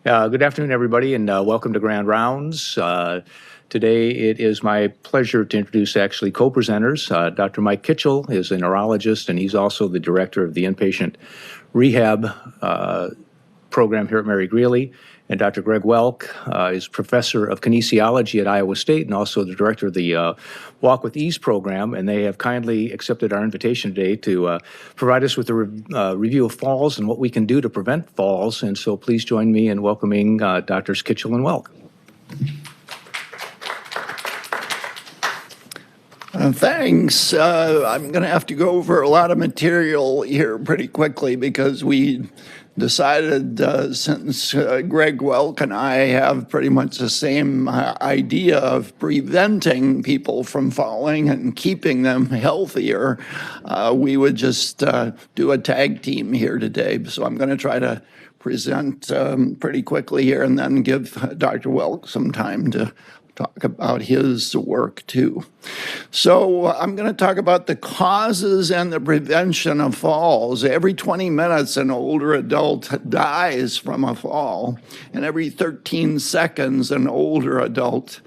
Good afternoon, everybody, and welcome to Grand Rounds. Today, it is my pleasure to introduce actually co-presenters. Dr. Mike Kitchell is a neurologist, and he's also the director of the inpatient rehab program here at Mary Greeley. And Dr. Greg Welk is professor of kinesiology at Iowa State and also the director of the Walk with Ease program. And they have kindly accepted our invitation today to provide us with a review of falls and what we can do to prevent falls. And so please join me in welcoming Drs. Kitchell and Welk. Thanks. I'm going to have to go over a lot of material here pretty quickly because we decided since Greg Welk and I have pretty much the same idea of preventing people from falling and keeping them healthier, we would just do a tag team here today. So I'm going to try to present pretty quickly here and then give Dr. Welk some time to talk about his work too. So I'm going to talk about the causes and the prevention of falls. Every 20 minutes, an older adult dies from a fall, and every 13 seconds, an older adult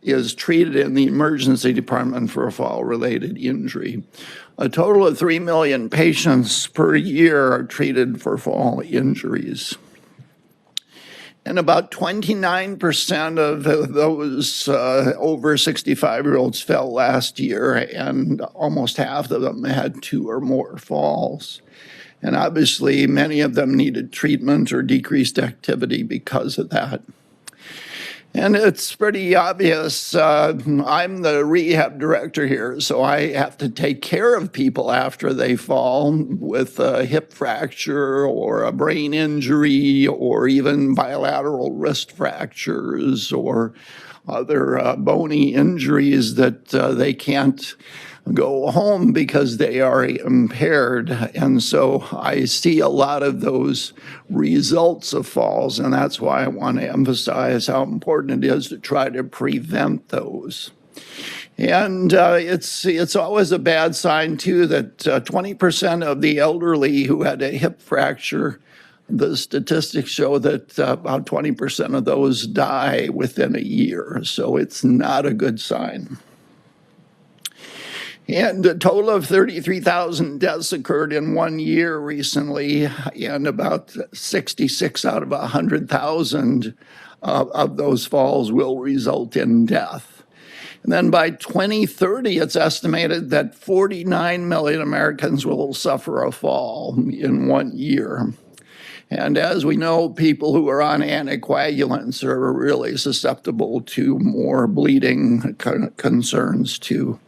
is treated in the emergency department for a fall-related injury. A total of 3 million patients per year are treated for fall injuries. And about 29% of those over 65-year-olds fell last year, and almost half of them had 2 or more falls. And obviously, many of them needed treatment or decreased activity because of that. And it's pretty obvious. I'm the rehab director here, so I have to take care of people after they fall with a hip fracture or a brain injury or even bilateral wrist fractures or other bony injuries that they can't go home because they are impaired. And so I see a lot of those results of falls, and that's why I want to emphasize how important it is to try to prevent those. And it's always a bad sign, too, that 20% of the elderly who had a hip fracture, the statistics show that about 20% of those die within a year. So it's not a good sign. And a total of 33,000 deaths occurred in 1 year recently, and about 66 out of 100,000 of those falls will result in death. And then by 2030, it's estimated that 49 million Americans will suffer a fall in 1 year. And as we know, people who are on anticoagulants are really susceptible to more bleeding concerns too.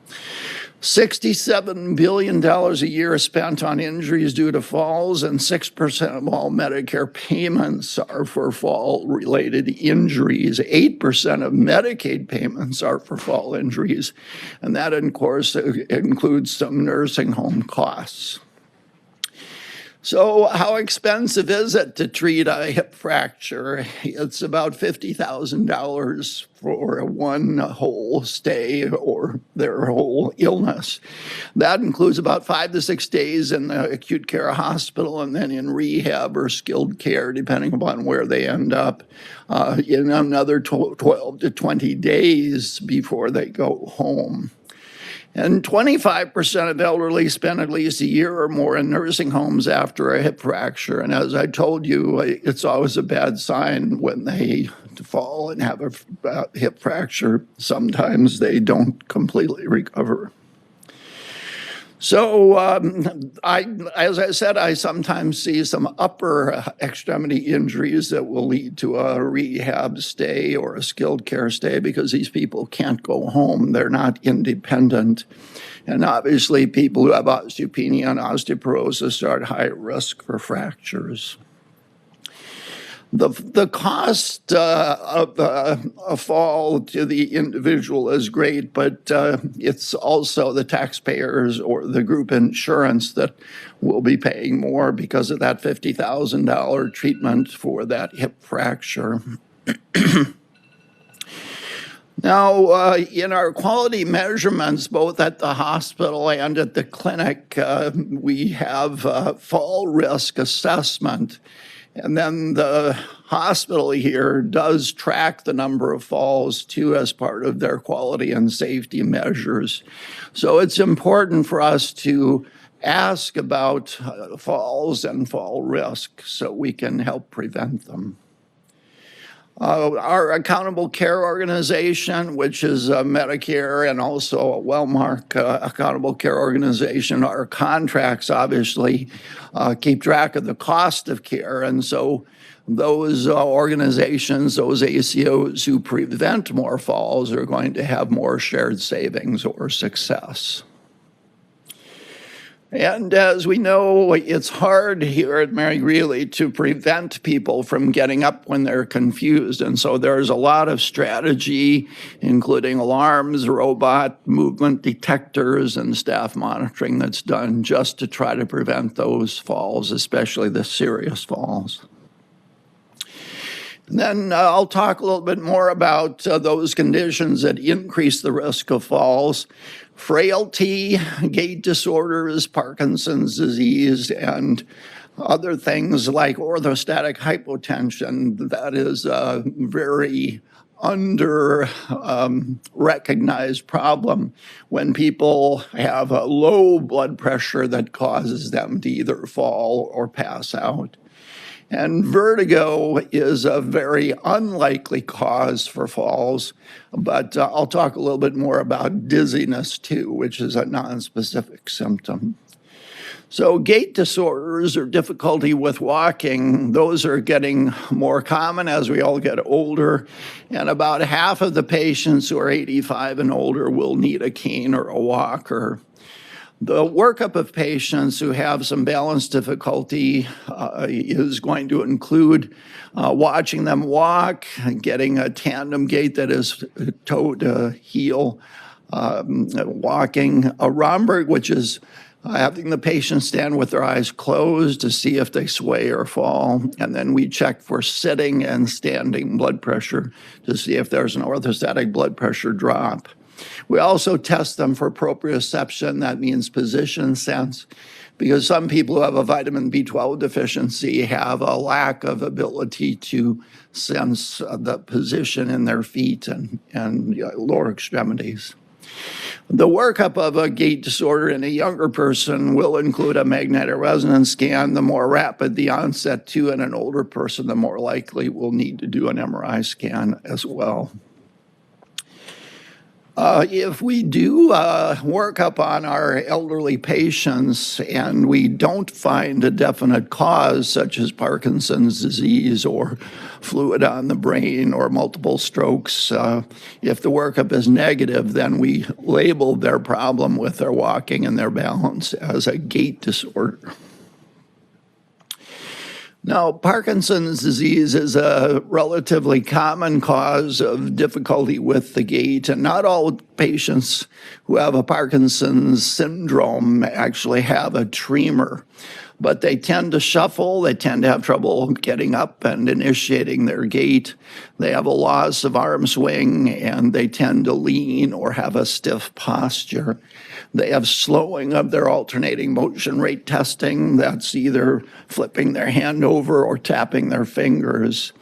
$67 billion a year is spent on injuries due to falls, and 6% of all Medicare payments are for fall-related injuries. 8% of Medicaid payments are for fall injuries, and that, of course, includes some nursing home costs. So how expensive is it to treat a hip fracture? It's about $50,000 for one whole stay or their whole illness. That includes about 5 to 6 days in the acute care hospital and then in rehab or skilled care, depending upon where they end up, in another 12 to 20 days before they go home. And 25% of elderly spend at least a year or more in nursing homes after a hip fracture. And as I told you, it's always a bad sign when they fall and have a hip fracture. Sometimes they don't completely recover. So as I said, I sometimes see some upper extremity injuries that will lead to a rehab stay or a skilled care stay because these people can't go home. They're not independent. And obviously, people who have osteopenia and osteoporosis are at high risk for fractures. The cost of a fall to the individual is great, but it's also the taxpayers or the group insurance that will be paying more because of that $50,000 treatment for that hip fracture. Now, in our quality measurements, both at the hospital and at the clinic, we have fall risk assessment. And then the hospital here does track the number of falls too as part of their quality and safety measures. So it's important for us to ask about falls and fall risk so we can help prevent them. Our accountable care organization, which is Medicare and also a Wellmark accountable care organization, our contracts obviously keep track of the cost of care. And so those organizations, those ACOs who prevent more falls are going to have more shared savings or success. And as we know, it's hard here at Mary Greeley to prevent people from getting up when they're confused. And so there's a lot of strategy, including alarms, robot movement detectors, and staff monitoring that's done just to try to prevent those falls, especially the serious falls. And then I'll talk a little bit more about those conditions that increase the risk of falls. Frailty, gait disorders, Parkinson's disease, and other things like orthostatic hypotension. That is a very recognized problem when people have a low blood pressure that causes them to either fall or pass out. And vertigo is a very unlikely cause for falls, but I'll talk a little bit more about dizziness too, which is a nonspecific symptom. So gait disorders or difficulty with walking, those are getting more common as we all get older, and about half of the patients who are 85 and older will need a cane or a walker. The workup of patients who have some balance difficulty is going to include watching them walk, getting a tandem gait that is toe to heel, walking a Romberg, which is having the patient stand with their eyes closed to see if they sway or fall. And then we check for sitting and standing blood pressure to see if there's an orthostatic blood pressure drop. We also test them for proprioception. That means position sense, because some people who have a vitamin B12 deficiency have a lack of ability to sense the position in their feet and lower extremities. The workup of a gait disorder in a younger person will include a magnetic resonance scan. The more rapid the onset to in an older person, the more likely we'll need to do an MRI scan as well. If we do work up on our elderly patients and we don't find a definite cause, such as Parkinson's disease or fluid on the brain or multiple strokes, if the workup is negative, then we label their problem with their walking and their balance as a gait disorder. Now, Parkinson's disease is a relatively common cause of difficulty with the gait, and not all patients who have a Parkinson's syndrome actually have a tremor, but they tend to shuffle, they tend to have trouble getting up and initiating their gait. They have a loss of arm swing, and they tend to lean or have a stiff posture. They have slowing of their alternating motion rate testing. That's either flipping their hand over or tapping their fingers.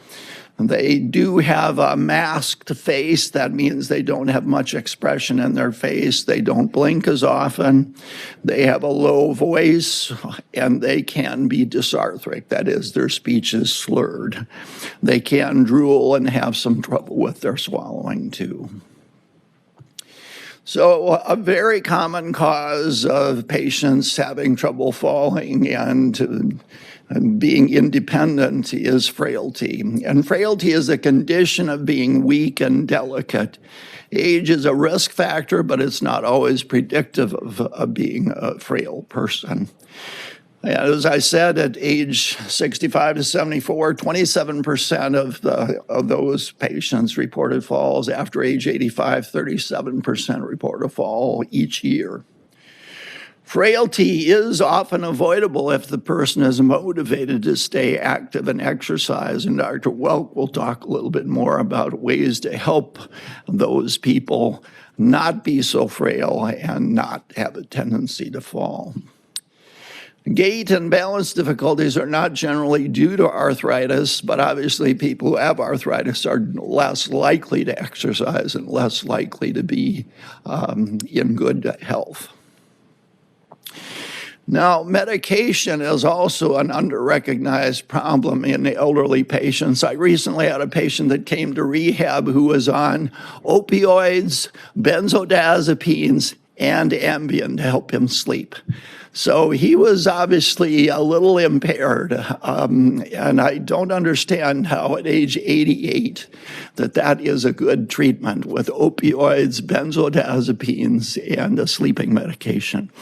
They do have a masked face. That means they don't have much expression in their face. They don't blink as often. They have a low voice, and they can be dysarthric. That is, their speech is slurred. They can drool and have some trouble with their swallowing too. So a very common cause of patients having trouble falling and being independent is frailty. And frailty is a condition of being weak and delicate. Age is a risk factor, but it's not always predictive of being a frail person. As I said, at age 65 to 74, 27% of those patients reported falls. After age 85, 37% report a fall each year. Frailty is often avoidable if the person is motivated to stay active and exercise, and Dr. Welk will talk a little bit more about ways to help those people not be so frail and not have a tendency to fall. Gait and balance difficulties are not generally due to arthritis, but obviously people who have arthritis are less likely to exercise and less likely to be in good health. Now, medication is also an under-recognized problem in elderly patients. I recently had a patient that came to rehab who was on opioids, benzodiazepines, and Ambien to help him sleep. So he was obviously a little impaired, and I don't understand how at age 88 that is a good treatment with opioids, benzodiazepines, and a sleeping medication.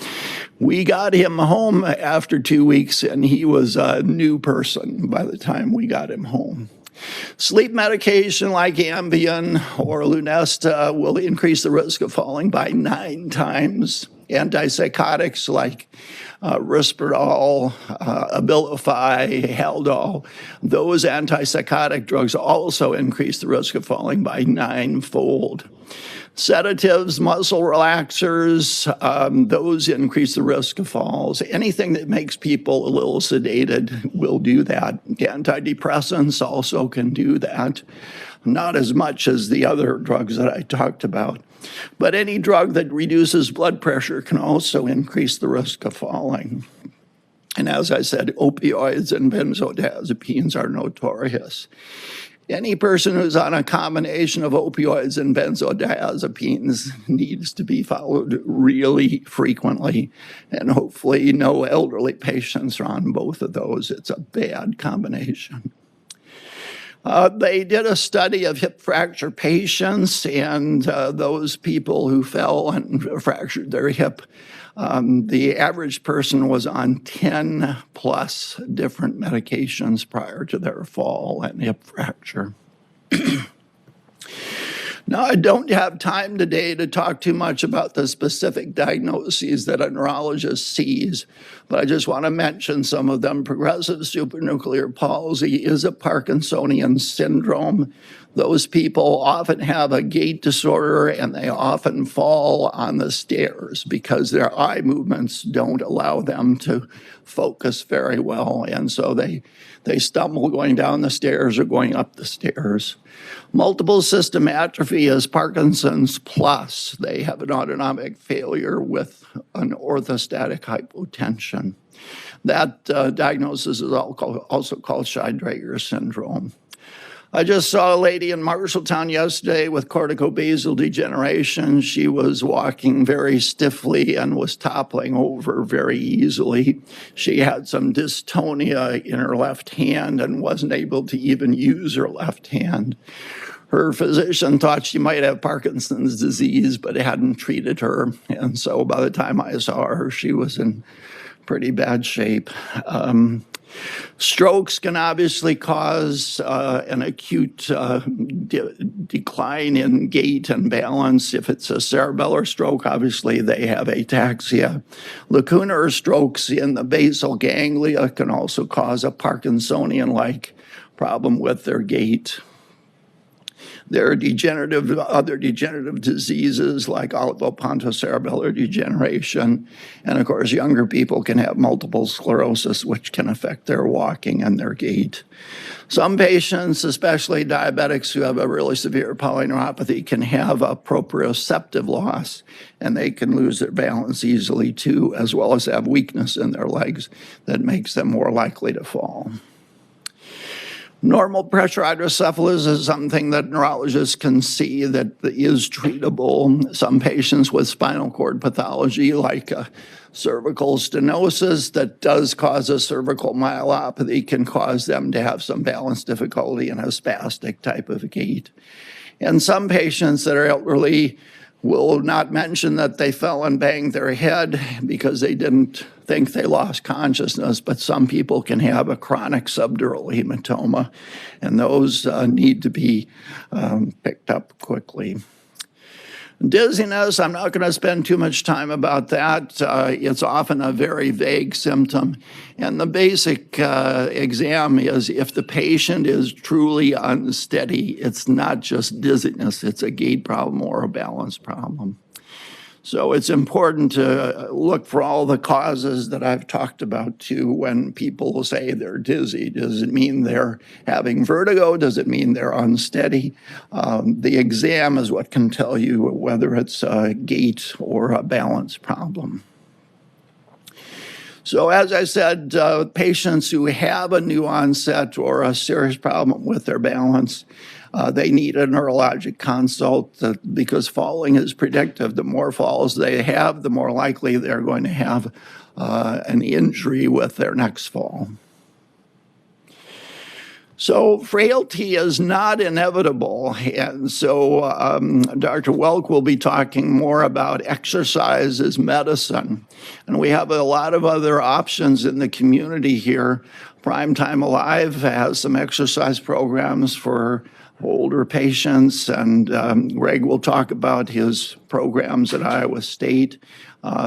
We got him home after 2 weeks, and he was a new person by the time we got him home. Sleep medication like Ambien or Lunesta will increase the risk of falling by 9 times. Antipsychotics like Risperdal, Abilify, Haldol, those antipsychotic drugs also increase the risk of falling by 9-fold. Sedatives, muscle relaxers, those increase the risk of falls. Anything that makes people a little sedated will do that. Antidepressants also can do that. Not as much as the other drugs that I talked about. But any drug that reduces blood pressure can also increase the risk of falling. And as I said, opioids and benzodiazepines are notorious. Any person who's on a combination of opioids and benzodiazepines needs to be followed really frequently, and hopefully no elderly patients are on both of those. It's a bad combination. They did a study of hip fracture patients, and those people who fell and fractured their hip, the average person was on 10 plus different medications prior to their fall and hip fracture. Now, I don't have time today to talk too much about the specific diagnoses that a neurologist sees, but I just want to mention some of them. Progressive supranuclear palsy is a Parkinsonian syndrome. Those people often have a gait disorder, and they often fall on the stairs because their eye movements don't allow them to focus very well, and so they stumble going down the stairs or going up the stairs. Multiple system atrophy is Parkinson's plus. They have an autonomic failure with an orthostatic hypotension. That diagnosis is also called Scheidegger syndrome. I just saw a lady in Marshalltown yesterday with corticobasal degeneration. She was walking very stiffly and was toppling over very easily. She had some dystonia in her left hand and wasn't able to even use her left hand. Her physician thought she might have Parkinson's disease, but hadn't treated her. And so by the time I saw her, she was in pretty bad shape. Strokes can obviously cause an acute decline in gait and balance. If it's a cerebellar stroke, obviously they have ataxia. Lacunar strokes in the basal ganglia can also cause a Parkinsonian-like problem with their gait. There are other degenerative diseases like olivopontocerebellar degeneration. And of course, younger people can have multiple sclerosis, which can affect their walking and their gait. Some patients, especially diabetics who have a really severe polyneuropathy, can have a proprioceptive loss, and they can lose their balance easily too, as well as have weakness in their legs that makes them more likely to fall. Normal pressure hydrocephalus is something that neurologists can see that is treatable. Some patients with spinal cord pathology, like cervical stenosis that does cause a cervical myelopathy, can cause them to have some balance difficulty and a spastic type of gait. And some patients that are elderly will not mention that they fell and banged their head because they didn't think they lost consciousness, but some people can have a chronic subdural hematoma, and those need to be picked up quickly. Dizziness, I'm not going to spend too much time about that. It's often a very vague symptom. And the basic exam is if the patient is truly unsteady, it's not just dizziness, it's a gait problem or a balance problem. So it's important to look for all the causes that I've talked about too when people say they're dizzy. Does it mean they're having vertigo? Does it mean they're unsteady? The exam is what can tell you whether it's a gait or a balance problem. So as I said, patients who have a new onset or a serious problem with their balance, they need a neurologic consult because falling is predictive. The more falls they have, the more likely they're going to have an injury with their next fall. So frailty is not inevitable, and so Dr. Welk will be talking more about exercise as medicine. And we have a lot of other options in the community here. Primetime Alive has some exercise programs for older patients, and Greg will talk about his programs at Iowa State.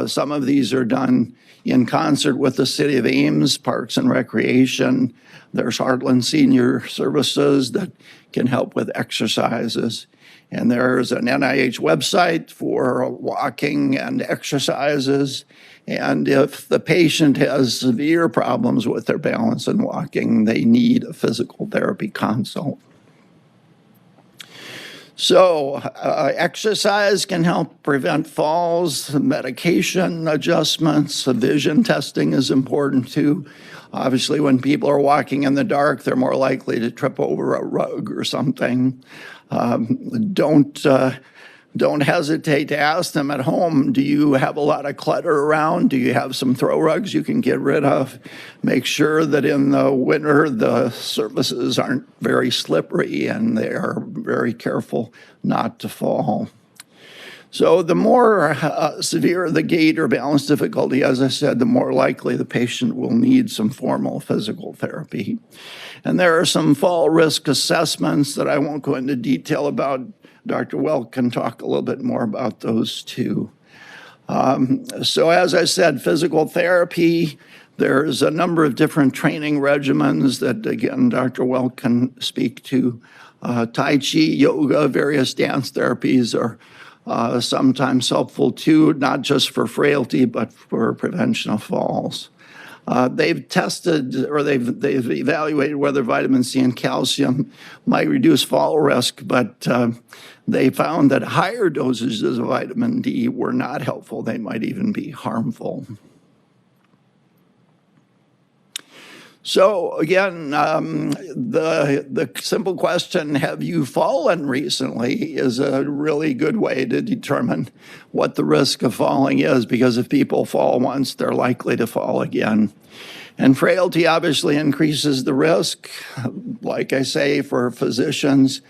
Some of these are done in concert with the City of Ames, Parks and Recreation. There's Heartland Senior Services that can help with exercises. And there's an NIH website for walking and exercises. And if the patient has severe problems with their balance and walking, they need a physical therapy consult. So exercise can help prevent falls, medication adjustments, vision testing is important too. Obviously, when people are walking in the dark, they're more likely to trip over a rug or something. Don't hesitate to ask them at home, do you have a lot of clutter around? Do you have some throw rugs you can get rid of? Make sure that in the winter the surfaces aren't very slippery and they are very careful not to fall. So the more severe the gait or balance difficulty, as I said, the more likely the patient will need some formal physical therapy. And there are some fall risk assessments that I won't go into detail about. Dr. Welk can talk a little bit more about those too. So as I said, physical therapy, there's a number of different training regimens that, again, Dr. Welk can speak to. Tai Chi, yoga, various dance therapies are sometimes helpful too, not just for frailty, but for prevention of falls. They've tested or they've evaluated whether vitamin C and calcium might reduce fall risk, but they found that higher dosages of vitamin D were not helpful. They might even be harmful. So again, the simple question, have you fallen recently, is a really good way to determine what the risk of falling is, because if people fall once, they're likely to fall again. And frailty obviously increases the risk. Like I say, for physicians,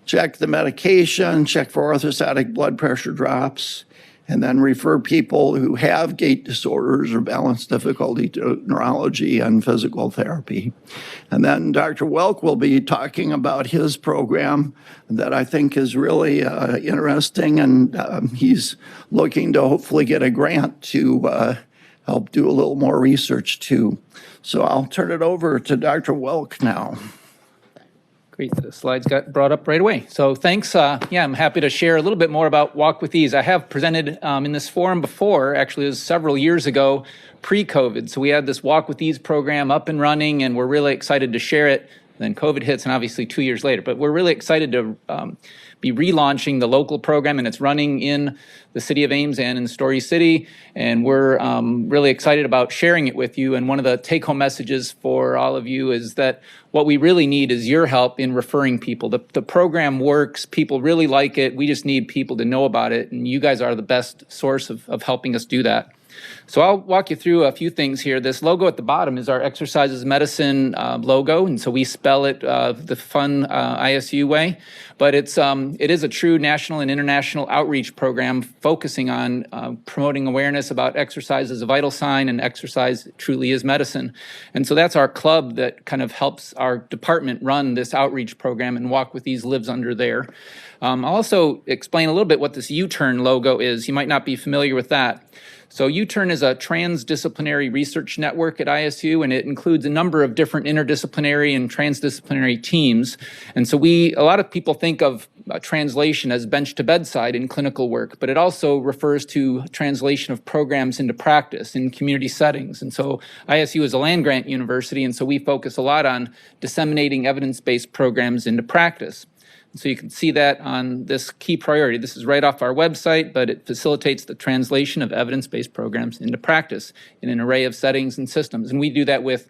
check the medication, check for orthostatic blood pressure drops, and then refer people who have gait disorders or balance difficulty to neurology and physical therapy. And then Dr. Welk will be talking about his program that I think is really interesting, and he's looking to hopefully get a grant to help do a little more research too. So I'll turn it over to Dr. Welk now. Great, the slides got brought up right away. So thanks. Yeah, I'm happy to share a little bit more about Walk with Ease. I have presented in this forum before, actually it was several years ago, pre-COVID. So we had this Walk with Ease program up and running, and we're really excited to share it. Then COVID hits, and obviously 2 years later. But we're really excited to be relaunching the local program, and it's running in the City of Ames and in Story City. And we're really excited about sharing it with you. And one of the take-home messages for all of you is that what we really need is your help in referring people. The program works. People really like it. We just need people to know about it. And you guys are the best source of helping us do that. So I'll walk you through a few things here. This logo at the bottom is our Exercises Medicine logo, and so we spell it the fun ISU way. But it is a true national and international outreach program focusing on promoting awareness about exercise as a vital sign, and exercise truly is medicine. And so that's our club that kind of helps our department run this outreach program, and Walk with Ease lives under there. I'll also explain a little bit what this U-turn logo is. You might not be familiar with that. So U-Turn is a transdisciplinary research network at ISU, and it includes a number of different interdisciplinary and transdisciplinary teams. And so a lot of people think of translation as bench to bedside in clinical work, but it also refers to translation of programs into practice in community settings. And so ISU is a land-grant university, and so we focus a lot on disseminating evidence-based programs into practice. So you can see that on this key priority. This is right off our website, but it facilitates the translation of evidence-based programs into practice in an array of settings and systems. And we do that with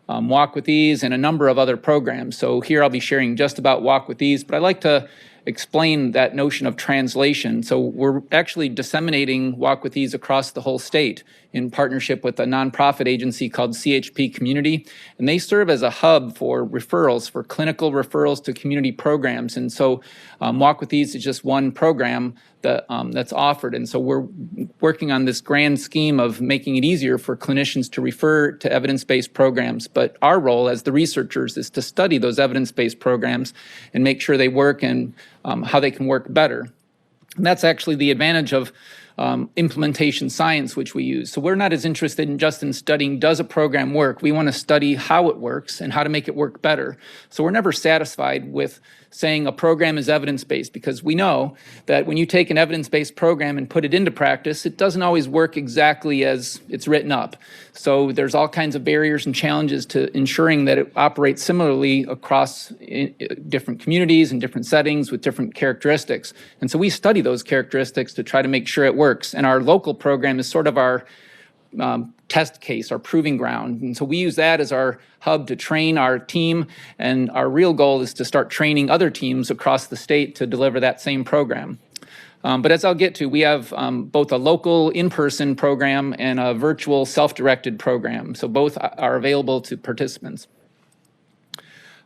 Walk with Ease and a number of other programs. So here I'll be sharing just about Walk with Ease, but I'd like to explain that notion of translation. So we're actually disseminating Walk with Ease across the whole state in partnership with a nonprofit agency called CHP Community, and they serve as a hub for referrals, for clinical referrals to community programs. And so Walk with Ease is just one program that's offered, and so we're working on this grand scheme of making it easier for clinicians to refer to evidence-based programs. But our role as the researchers is to study those evidence-based programs and make sure they work and how they can work better. And that's actually the advantage of implementation science, which we use. So we're not as interested in just in studying, does a program work? We want to study how it works and how to make it work better. So we're never satisfied with saying a program is evidence-based, because we know that when you take an evidence-based program and put it into practice, it doesn't always work exactly as it's written up. So there's all kinds of barriers and challenges to ensuring that it operates similarly across different communities and different settings with different characteristics. And so we study those characteristics to try to make sure it works. And our local program is sort of our test case, our proving ground. And so we use that as our hub to train our team, and our real goal is to start training other teams across the state to deliver that same program. But as I'll get to, we have both a local in-person program and a virtual self-directed program. So both are available to participants.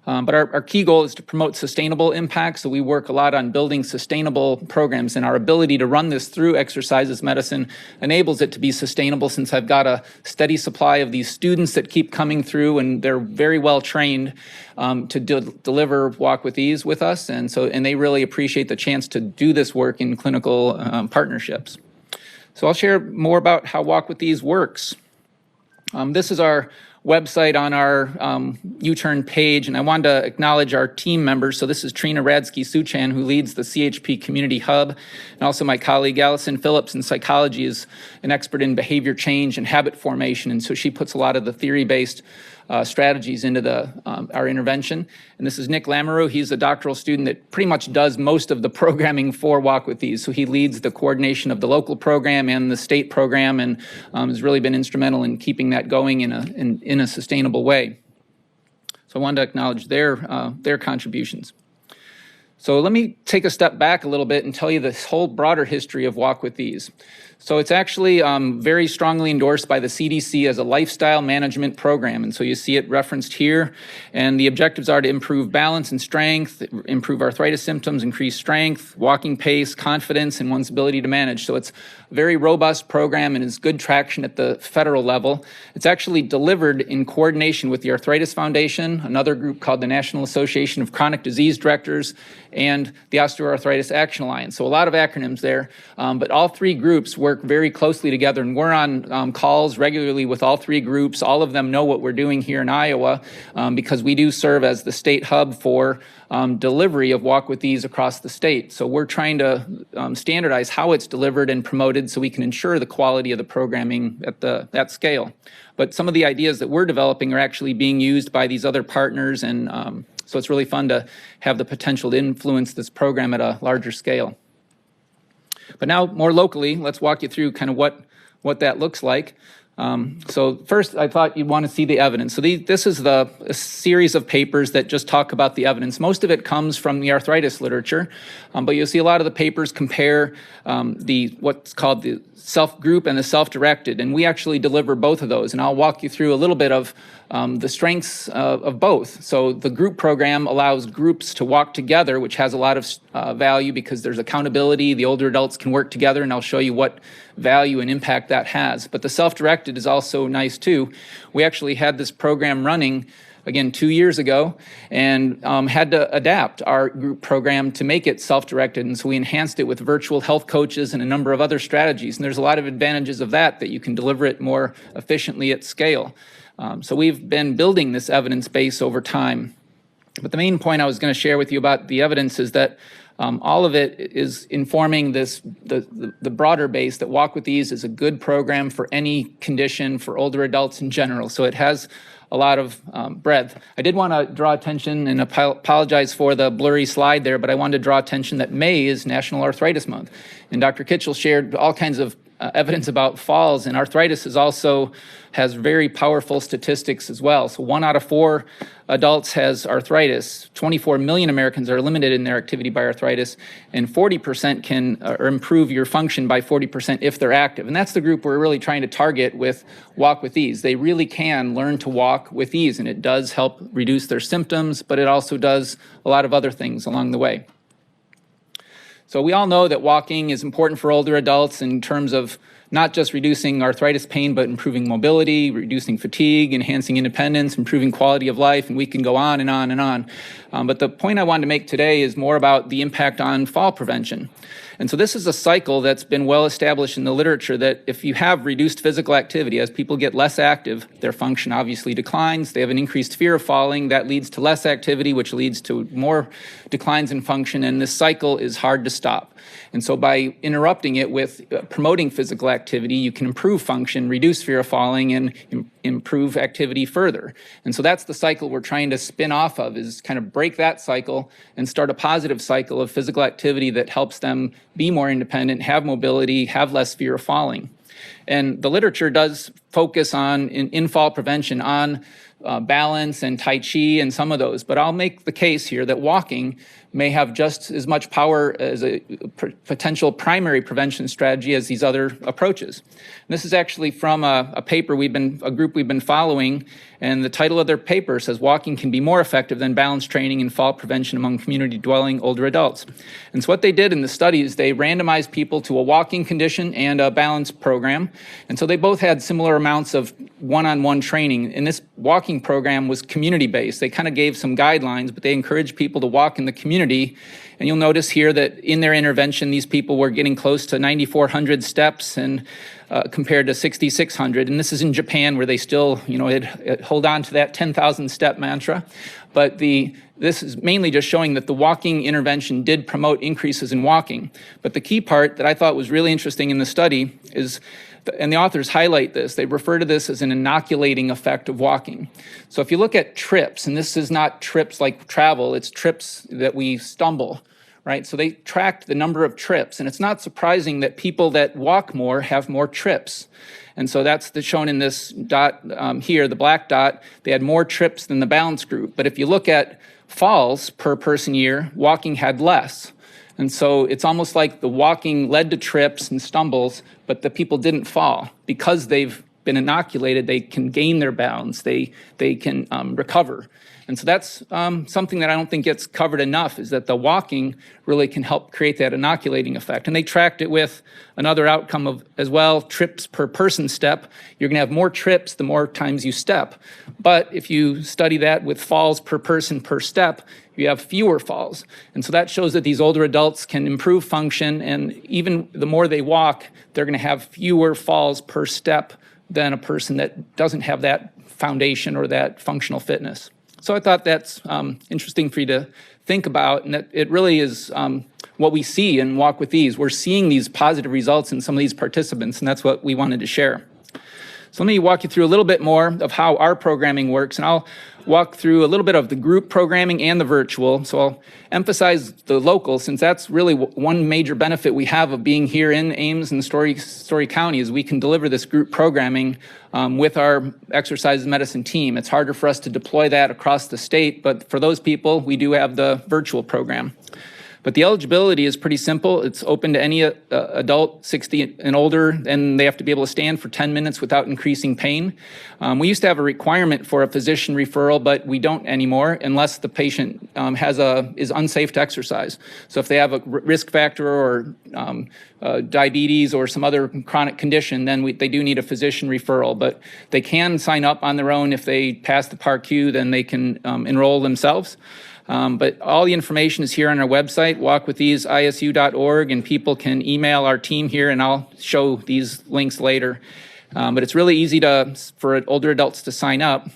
But our key goal is to promote sustainable impact. So we work a lot on building sustainable programs, and our ability to run this through Exercises Medicine enables it to be sustainable, since I've got a steady supply of these students that keep coming through, and they're very well trained to deliver Walk with Ease with us. And they really appreciate the chance to do this work in clinical partnerships. So I'll share more about how Walk with Ease works. This is our website on our U-Turn page, and I wanted to acknowledge our team members. So this is Trina Radsky-Suchan, who leads the CHP Community Hub, and also my colleague Allison Phillips in psychology is an expert in behavior change and habit formation, and so she puts a lot of the theory-based strategies into our intervention. And this is Nick Lamoureux. He's a doctoral student that pretty much does most of the programming for Walk with Ease. So he leads the coordination of the local program and the state program, and has really been instrumental in keeping that going in a sustainable way. So I wanted to acknowledge their contributions. So let me take a step back a little bit and tell you this whole broader history of Walk with Ease. So it's actually very strongly endorsed by the CDC as a lifestyle management program. And so you see it referenced here. And the objectives are to improve balance and strength, improve arthritis symptoms, increase strength, walking pace, confidence, and one's ability to manage. So it's a very robust program and is good traction at the federal level. It's actually delivered in coordination with the Arthritis Foundation, another group called the National Association of Chronic Disease Directors, and the Osteoarthritis Action Alliance. So a lot of acronyms there, but all three groups work very closely together, and we're on calls regularly with all three groups. All of them know what we're doing here in Iowa, because we do serve as the state hub for delivery of Walk with Ease across the state. So we're trying to standardize how it's delivered and promoted so we can ensure the quality of the programming at that scale. But some of the ideas that we're developing are actually being used by these other partners, and so it's really fun to have the potential to influence this program at a larger scale. But now, more locally, let's walk you through kind of what that looks like. So first, I thought you'd want to see the evidence. So this is a series of papers that just talk about the evidence. Most of it comes from the arthritis literature, but you'll see a lot of the papers compare what's called the self-group and the self-directed, and we actually deliver both of those. And I'll walk you through a little bit of the strengths of both. So the group program allows groups to walk together, which has a lot of value because there's accountability. The older adults can work together, and I'll show you what value and impact that has. But the self-directed is also nice too. We actually had this program running again, 2 years ago, and had to adapt our group program to make it self-directed. And so we enhanced it with virtual health coaches and a number of other strategies. And there's a lot of advantages of that you can deliver it more efficiently at scale. So we've been building this evidence base over time. But the main point I was going to share with you about the evidence is that all of it is informing the broader base that Walk with Ease is a good program for any condition for older adults in general. So it has a lot of breadth. I did want to draw attention, and apologize for the blurry slide there, but I wanted to draw attention that May is National Arthritis Month. And Dr. Kitchell shared all kinds of evidence about falls, and arthritis has very powerful statistics as well. So 1 out of 4 adults has arthritis. 24 million Americans are limited in their activity by arthritis, and 40% can improve your function by 40% if they're active. And that's the group we're really trying to target with Walk with Ease. They really can learn to walk with ease, and it does help reduce their symptoms, but it also does a lot of other things along the way. So we all know that walking is important for older adults in terms of not just reducing arthritis pain, but improving mobility, reducing fatigue, enhancing independence, improving quality of life, and we can go on and on and on. But the point I wanted to make today is more about the impact on fall prevention. And so this is a cycle that's been well established in the literature that if you have reduced physical activity, as people get less active, their function obviously declines. They have an increased fear of falling. That leads to less activity, which leads to more declines in function. And this cycle is hard to stop. And so by interrupting it with promoting physical activity, you can improve function, reduce fear of falling, and improve activity further. And so that's the cycle we're trying to spin off of, is kind of break that cycle and start a positive cycle of physical activity that helps them be more independent, have mobility, have less fear of falling. And the literature does focus on, in fall prevention, on balance and Tai Chi and some of those. But I'll make the case here that walking may have just as much power as a potential primary prevention strategy as these other approaches. And this is actually from a paper a group we've been following, and the title of their paper says, "Walking can be more effective than balance training in fall prevention among community-dwelling older adults." And so what they did in the study is they randomized people to a walking condition and a balance program. And so they both had similar amounts of one-on-one training. And this walking program was community-based. They kind of gave some guidelines, but they encouraged people to walk in the community. And you'll notice here that in their intervention, these people were getting close to 9,400 steps and compared to 6,600. And this is in Japan, where they still, hold on to that 10,000 step mantra. But this is mainly just showing that the walking intervention did promote increases in walking. But the key part that I thought was really interesting in the study is, and the authors highlight this, they refer to this as an inoculating effect of walking. So if you look at trips, and this is not trips like travel, it's trips that we stumble, right? So they tracked the number of trips, and it's not surprising that people that walk more have more trips. And so that's shown in this dot here, the black dot. They had more trips than the balance group. But if you look at falls per person year, walking had less. And so it's almost like the walking led to trips and stumbles, but the people didn't fall. Because they've been inoculated, they can gain their balance, they can recover. And so that's something that I don't think gets covered enough, is that the walking really can help create that inoculating effect. And they tracked it with another outcome of, as well, trips per person step. You're going to have more trips the more times you step. But if you study that with falls per person per step, you have fewer falls. And so that shows that these older adults can improve function, and even the more they walk, they're going to have fewer falls per step than a person that doesn't have that foundation or that functional fitness. So I thought that's interesting for you to think about, and that it really is what we see in Walk with Ease. We're seeing these positive results in some of these participants, and that's what we wanted to share. So let me walk you through a little bit more of how our programming works, and I'll walk through a little bit of the group programming and the virtual. So I'll emphasize the local, since that's really one major benefit we have of being here in Ames and Story County, is we can deliver this group programming with our exercise medicine team. It's harder for us to deploy that across the state, but for those people, we do have the virtual program. But the eligibility is pretty simple. It's open to any adult 60 and older, and they have to be able to stand for 10 minutes without increasing pain. We used to have a requirement for a physician referral, but we don't anymore unless the patient is unsafe to exercise. So if they have a risk factor or diabetes or some other chronic condition, then they do need a physician referral. But they can sign up on their own. If they pass the PAR-Q, then they can enroll themselves. But all the information is here on our website, walkwithisu.org, and people can email our team here, and I'll show these links later. But it's really easy for older adults to sign up.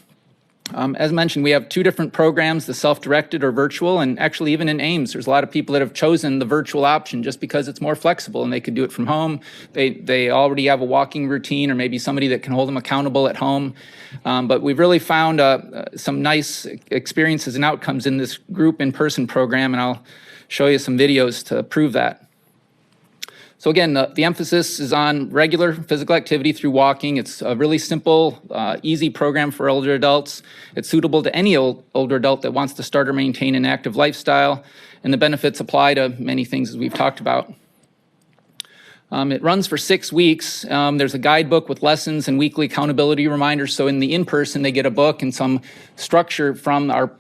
As mentioned, we have two different programs, the self-directed or virtual, and actually even in Ames, there's a lot of people that have chosen the virtual option just because it's more flexible and they can do it from home. They already have a walking routine or maybe somebody that can hold them accountable at home. But we've really found some nice experiences and outcomes in this group in-person program, and I'll show you some videos to prove that. So again, the emphasis is on regular physical activity through walking. It's a really simple, easy program for older adults. It's suitable to any older adult that wants to start or maintain an active lifestyle, and the benefits apply to many things as we've talked about. It runs for 6 weeks. There's a guidebook with lessons and weekly accountability reminders. So in the in-person, they get a book and some structure from our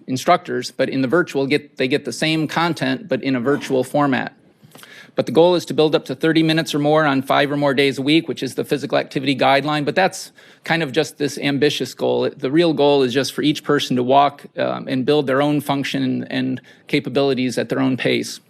instructors, but in the virtual, they get the same content, but in a virtual format. But the goal is to build up to 30 minutes or more on 5 or more days a week, which is the physical activity guideline. But that's kind of just this ambitious goal. The real goal is just for each person to walk and build their own function and capabilities at their own pace.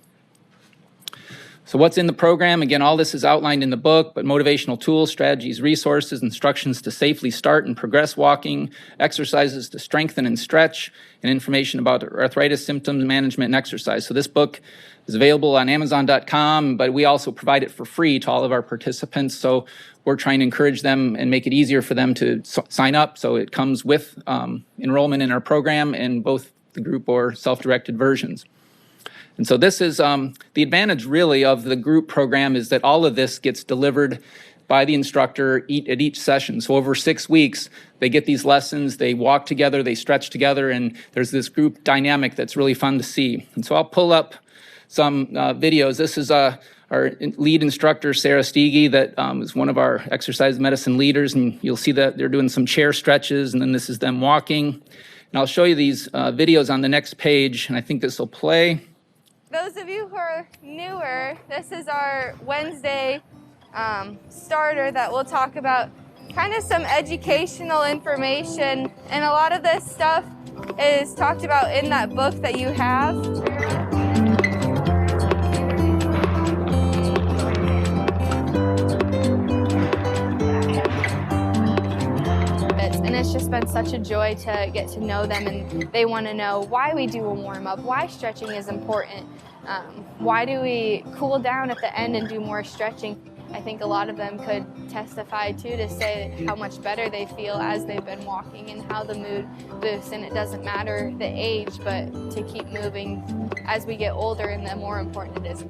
So what's in the program? Again, all this is outlined in the book, but motivational tools, strategies, resources, instructions to safely start and progress walking, exercises to strengthen and stretch, and information about arthritis symptoms, management, and exercise. So this book is available on Amazon.com, but we also provide it for free to all of our participants. So we're trying to encourage them and make it easier for them to sign up. So it comes with enrollment in our program in both the group or self-directed versions. And so this is the advantage really of the group program is that all of this gets delivered by the instructor at each session. So over 6 weeks, they get these lessons, they walk together, they stretch together, and there's this group dynamic that's really fun to see. And so I'll pull up some videos. This is our lead instructor, Sarah Steege, that is one of our exercise medicine leaders, and you'll see that they're doing some chair stretches, and then this is them walking. And I'll show you these videos on the next page, and I think this will play. Those of you who are newer, this is our Wednesday starter that we'll talk about kind of some educational information, and a lot of this stuff is talked about in that book that you have. And it's just been such a joy to get to know them, and they want to know why we do a warm-up, why stretching is important, why do we cool down at the end and do more stretching. I think a lot of them could testify too to say how much better they feel as they've been walking and how the mood boosts, and it doesn't matter the age, but to keep moving as we get older, and the more important it is.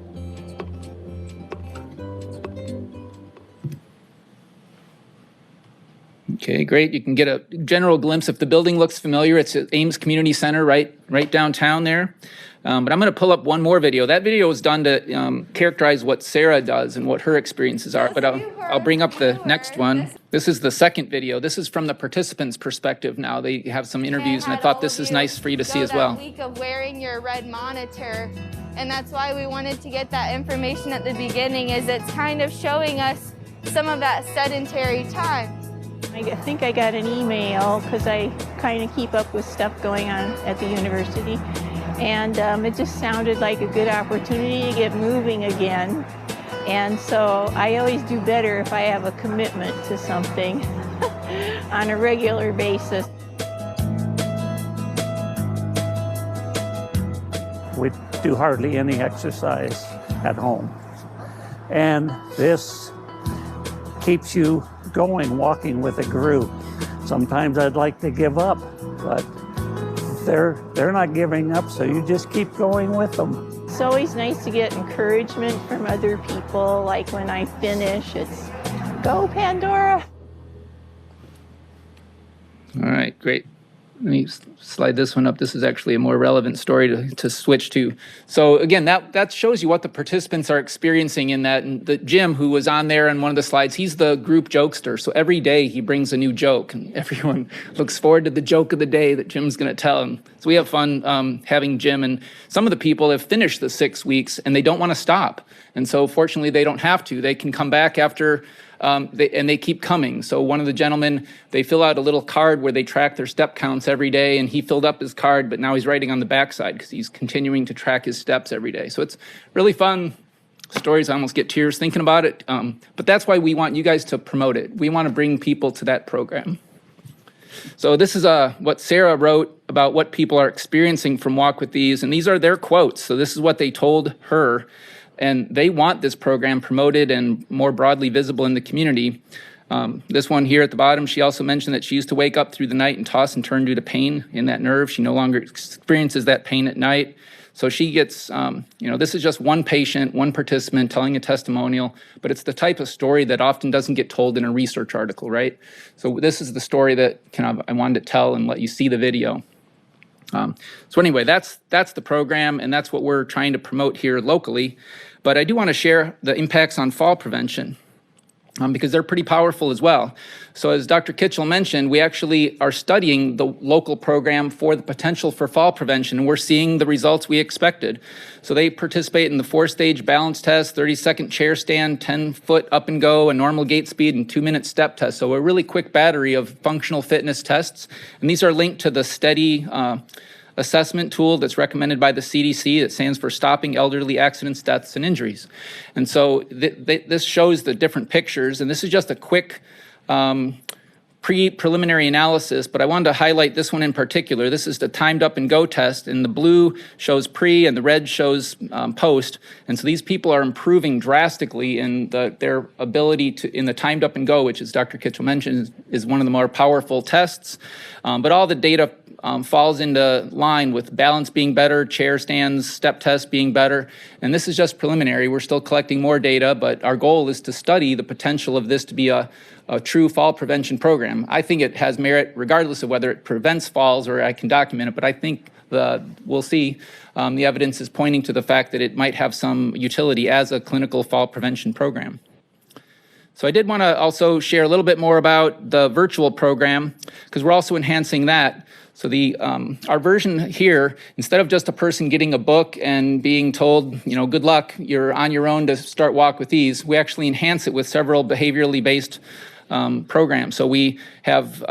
Okay, great. You can get a general glimpse. If the building looks familiar, it's at Ames Community Center right downtown there. But I'm going to pull up one more video. That video was done to characterize what Sarah does and what her experiences are. But I'll bring up the next one. This is the second video. This is from the participants' perspective now. They have some interviews, and I thought this is nice for you to see as well. Week of wearing your red monitor, and that's why we wanted to get that information at the beginning, is it's kind of showing us some of that sedentary time. I think I got an email because I kind of keep up with stuff going on at the university, and it just sounded like a good opportunity to get moving again. And so I always do better if I have a commitment to something on a regular basis. We do hardly any exercise at home, and this keeps you going, walking with a group. Sometimes I'd like to give up, but they're not giving up, so you just keep going with them. It's always nice to get encouragement from other people, like when I finish, it's, "Go, Pandora!" All right, great. Let me slide this one up. This is actually a more relevant story to switch to. So again, that shows you what the participants are experiencing in that. And the Jim, who was on there on one of the slides, he's the group jokester. So every day he brings a new joke, and everyone looks forward to the joke of the day that Jim's going to tell. And so we have fun having Jim. And some of the people have finished the 6 weeks and they don't want to stop. And so fortunately, they don't have to. They can come back after. And they keep coming. So one of the gentlemen, they fill out a little card where they track their step counts every day, and he filled up his card, but now he's writing on the backside because he's continuing to track his steps every day. So it's really fun stories. I almost get tears thinking about it. But that's why we want you guys to promote it. We want to bring people to that program. So this is what Sarah wrote about what people are experiencing from Walk With These, and these are their quotes. So this is what they told her. And they want this program promoted and more broadly visible in the community. This one here at the bottom, she also mentioned that she used to wake up through the night and toss and turn due to pain in that nerve. She no longer experiences that pain at night. So she gets, this is just one patient, one participant telling a testimonial, but it's the type of story that often doesn't get told in a research article, right? So this is the story that I wanted to tell and let you see the video. So anyway, that's the program, and that's what we're trying to promote here locally. But I do want to share the impacts on fall prevention because they're pretty powerful as well. So as Dr. Kitchell mentioned, we actually are studying the local program for the potential for fall prevention, and we're seeing the results we expected. So they participate in the 4-stage balance test, 30-second chair stand, 10-foot up and go, a normal gait speed, and 2-minute step test. So a really quick battery of functional fitness tests. And these are linked to the STEADY assessment tool that's recommended by the CDC. That stands for Stopping Elderly Accidents, Deaths, and Injuries. And so this shows the different pictures, and this is just a quick preliminary analysis, but I wanted to highlight this one in particular. This is the timed up and go test, and the blue shows pre and the red shows post. And so these people are improving drastically in their ability in the timed up and go, which, as Dr. Kitchell mentioned, is one of the more powerful tests. But all the data falls into line with balance being better, chair stands, step tests being better. And this is just preliminary. We're still collecting more data, but our goal is to study the potential of this to be a true fall prevention program. I think it has merit regardless of whether it prevents falls or I can document it, but I think we'll see the evidence is pointing to the fact that it might have some utility as a clinical fall prevention program. So I did want to also share a little bit more about the virtual program because we're also enhancing that. So our version here, instead of just a person getting a book and being told, good luck, you're on your own to start Walk With These, we actually enhance it with several behaviorally based programs. So we have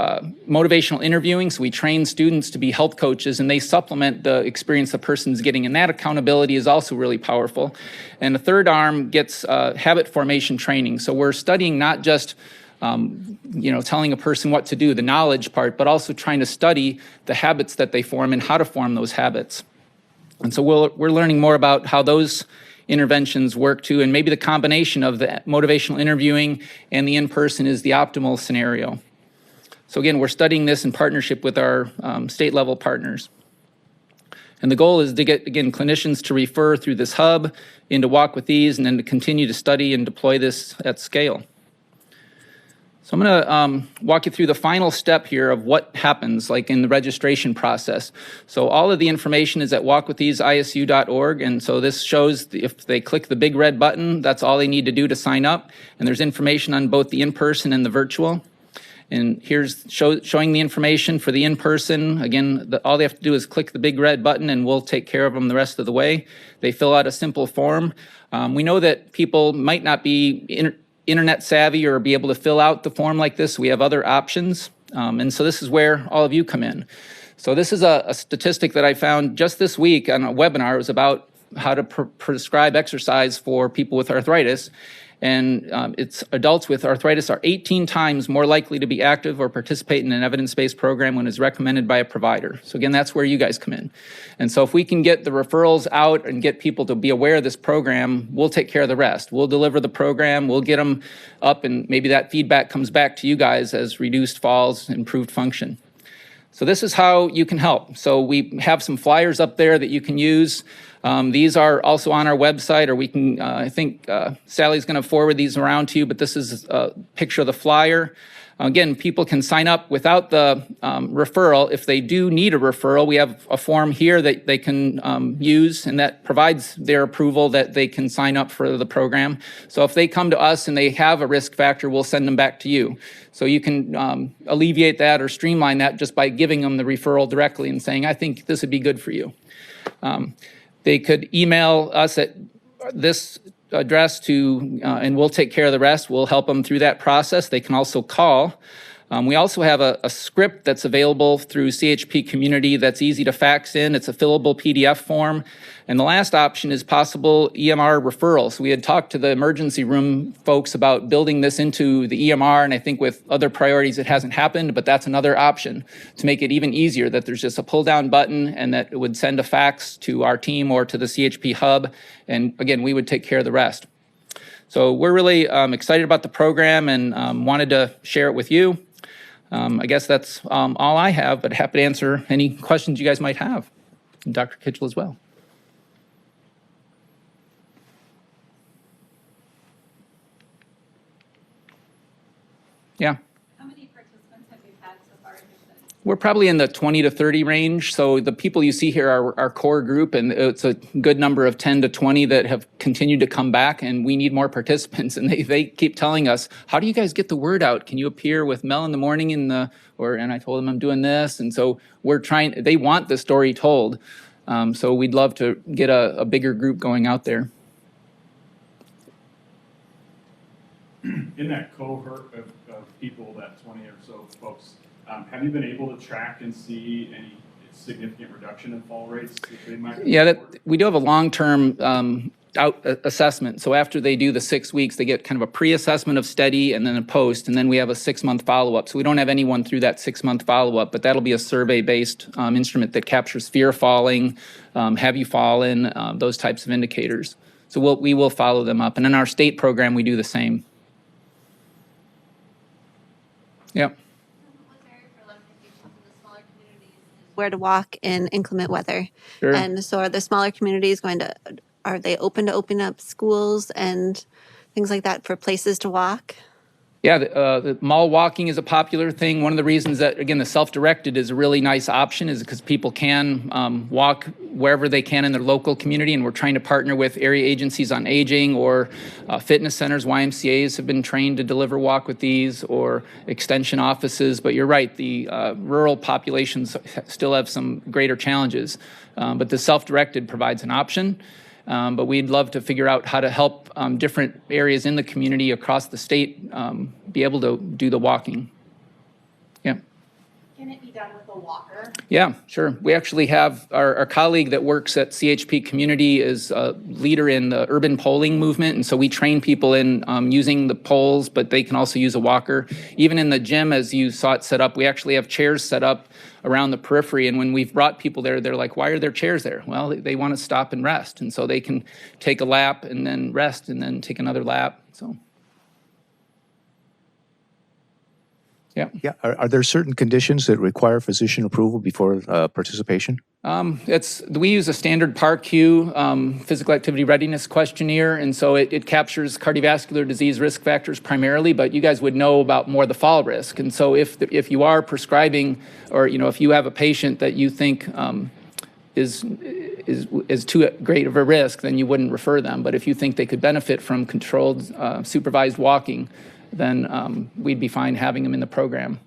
motivational interviewing, so we train students to be health coaches, and they supplement the experience the person's getting, and that accountability is also really powerful. And the third arm gets habit formation training. So we're studying not just telling a person what to do, the knowledge part, but also trying to study the habits that they form and how to form those habits. And so we're learning more about how those interventions work too, and maybe the combination of the motivational interviewing and the in-person is the optimal scenario. So again, we're studying this in partnership with our state level partners. And the goal is to get, again, clinicians to refer through this hub into Walk With These and then to continue to study and deploy this at scale. So I'm going to walk you through the final step here of what happens like in the registration process. So all of the information is at walkwiththeseisu.org, and so this shows if they click the big red button, that's all they need to do to sign up. And there's information on both the in-person and the virtual. And here's showing the information for the in-person. Again, all they have to do is click the big red button and we'll take care of them the rest of the way. They fill out a simple form. We know that people might not be internet savvy or be able to fill out the form like this. We have other options. And so this is where all of you come in. So this is a statistic that I found just this week on a webinar. It was about how to prescribe exercise for people with arthritis. And it's adults with arthritis are 18 times more likely to be active or participate in an evidence-based program when it's recommended by a provider. So again, that's where you guys come in. And so if we can get the referrals out and get people to be aware of this program, we'll take care of the rest. We'll deliver the program, we'll get them up, and maybe that feedback comes back to you guys as reduced falls, improved function. So this is how you can help. So we have some flyers up there that you can use. These are also on our website, or we can, I think Sally's going to forward these around to you, but this is a picture of the flyer. Again, people can sign up without the referral. If they do need a referral, we have a form here that they can use, and that provides their approval that they can sign up for the program. So if they come to us and they have a risk factor, we'll send them back to you. So you can alleviate that or streamline that just by giving them the referral directly and saying, I think this would be good for you. They could email us at this address and we'll take care of the rest. We'll help them through that process. They can also call. We also have a script that's available through CHP Community that's easy to fax in. It's a fillable PDF form. And the last option is possible EMR referrals. We had talked to the emergency room folks about building this into the EMR, and I think with other priorities it hasn't happened, but that's another option to make it even easier, that there's just a pull-down button and that it would send a fax to our team or to the CHP hub, and again, we would take care of the rest. So we're really excited about the program and wanted to share it with you. I guess that's all I have, but happy to answer any questions you guys might have. And Dr. Kitchell as well. Yeah. How many participants have you had so far? We're probably in the 20 to 30 range. So the people you see here are our core group, and it's a good number of 10 to 20 that have continued to come back, and we need more participants. And they keep telling us, how do you guys get the word out? Can you appear with Mel in the morning and I told them I'm doing this. And so they want the story told. So we'd love to get a bigger group going out there. In that cohort of people, that 20 or so folks, have you been able to track and see any significant reduction in fall rates that they might? Yeah, we do have a long-term assessment. So after they do the 6 weeks, they get kind of a pre-assessment of steady and then a post, and then we have a 6-month follow-up. So we don't have anyone through that 6-month follow-up, but that'll be a survey-based instrument that captures fear of falling, have you fallen, those types of indicators. So we will follow them up. And in our state program, we do the same. Yep. Where to walk in inclement weather. Sure. And so are the smaller communities are they open to open up schools and things like that for places to walk? Yeah, the mall walking is a popular thing. One of the reasons that, again, the self-directed is a really nice option is because people can walk wherever they can in their local community, and we're trying to partner with area agencies on aging or fitness centers. YMCAs have been trained to deliver walk with these, or extension offices. But you're right, the rural populations still have some greater challenges. But the self-directed provides an option. But we'd love to figure out how to help different areas in the community across the state be able to do the walking. Yeah. Can it be done with a walker? Yeah, sure. We actually have our colleague that works at CHP Community is a leader in the urban polling movement, and so we train people in using the poles, but they can also use a walker. Even in the gym, as you saw it set up, we actually have chairs set up around the periphery, and when we've brought people there, they're like, why are there chairs there? Well, they want to stop and rest, and so they can take a lap and then rest and then take another lap. So. Yeah. Yeah. Are there certain conditions that require physician approval before participation? We use a standard PAR-Q physical activity readiness questionnaire, and so it captures cardiovascular disease risk factors primarily, but you guys would know about more the fall risk. And so if you are prescribing, or if you have a patient that you think is too great of a risk, then you wouldn't refer them. But if you think they could benefit from controlled supervised walking, then we'd be fine having them in the program.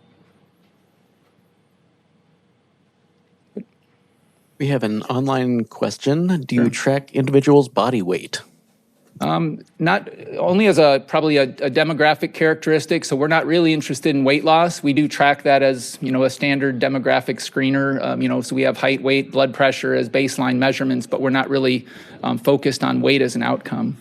We have an online question. Do you track individuals' body weight? Not only as probably a demographic characteristic, so we're not really interested in weight loss. We do track that as, a standard demographic screener, so we have height, weight, blood pressure as baseline measurements, but we're not really focused on weight as an outcome.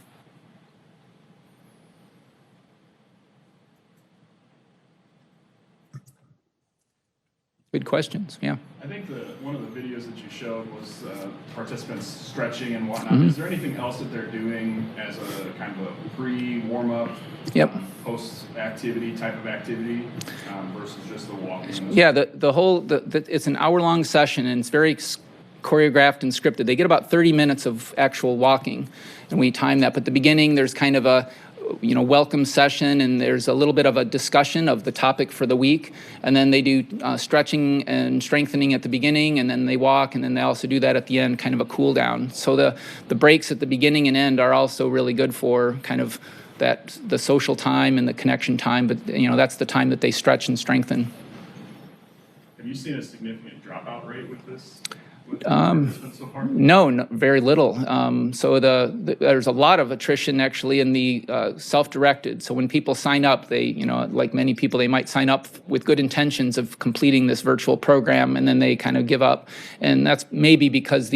Good questions, yeah. I think one of the videos that you showed was participants stretching and whatnot. Mm-hmm. Is there anything else that they're doing as a kind of a pre-warm-up, post-activity type of activity versus just the walking? Yeah, it's an hour-long session, and it's very choreographed and scripted. They get about 30 minutes of actual walking, and we time that. But at the beginning, there's kind of welcome session, and there's a little bit of a discussion of the topic for the week, and then they do stretching and strengthening at the beginning, and then they walk, and then they also do that at the end, kind of a cool down. So the breaks at the beginning and end are also really good for kind of the social time and the connection time, but that's the time that they stretch and strengthen. Have you seen a significant dropout rate with this? So far? No, very little. So there's a lot of attrition actually in the self-directed. So when people sign up, they, like many people, they might sign up with good intentions of completing this virtual program, and then they kind of give up. And that's maybe because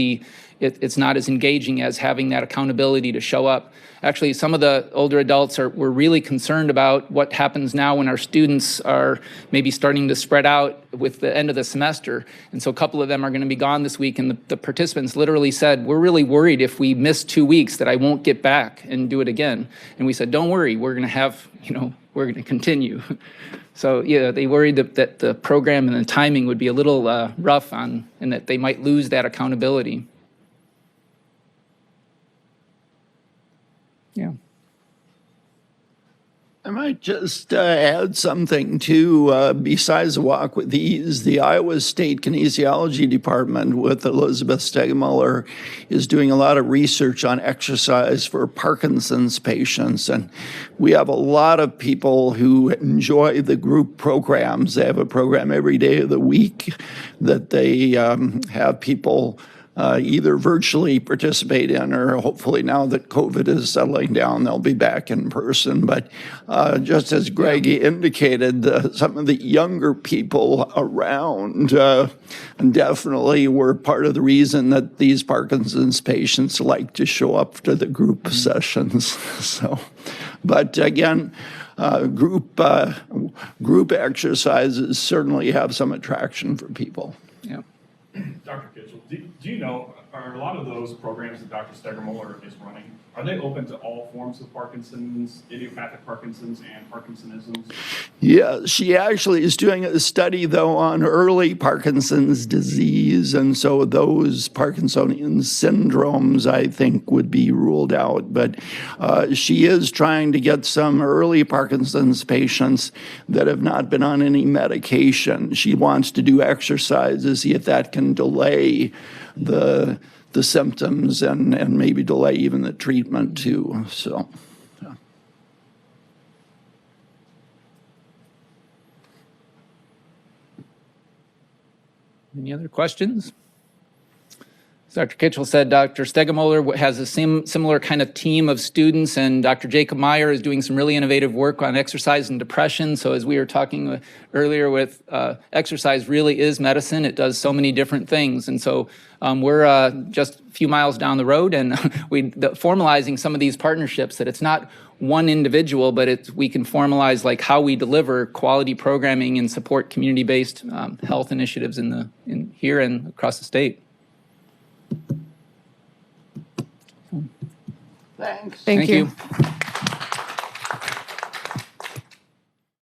it's not as engaging as having that accountability to show up. Actually, some of the older adults were really concerned about what happens now when our students are maybe starting to spread out with the end of the semester. And so a couple of them are going to be gone this week, and the participants literally said, we're really worried if we miss 2 weeks that I won't get back and do it again. And we said, don't worry, we're going to have, we're going to continue. So yeah, they worried that the program and the timing would be a little rough and that they might lose that accountability. Yeah. I might just add something too. Besides the Walk with Ease, the Iowa State Kinesiology Department with Elizabeth Stegemuller is doing a lot of research on exercise for Parkinson's patients. And we have a lot of people who enjoy the group programs. They have a program every day of the week that they have people either virtually participate in, or hopefully now that COVID is settling down, they'll be back in person. But just as Greg indicated, some of the younger people around definitely were part of the reason that these Parkinson's patients like to show up to the group sessions. So, but again, group exercises certainly have some attraction for people. Yeah. Dr. Kitchell, do you know, are a lot of those programs that Dr. Stegemuller is running, are they open to all forms of Parkinson's, idiopathic Parkinson's, and Parkinsonisms? Yeah, she actually is doing a study, though, on early Parkinson's disease, and so those Parkinsonian syndromes, I think, would be ruled out. But she is trying to get some early Parkinson's patients that have not been on any medication. She wants to do exercise to see if that can delay the symptoms and maybe delay even the treatment too. So, yeah. Any other questions? As Dr. Kitchell said, Dr. Stegemuller has a similar kind of team of students, and Dr. Jacob Meyer is doing some really innovative work on exercise and depression. So as we were talking earlier with exercise really is medicine. It does so many different things. And so we're just a few miles down the road, and formalizing some of these partnerships, that it's not one individual, but we can formalize like how we deliver quality programming and support community-based health initiatives in here and across the state. Thanks. Thank you.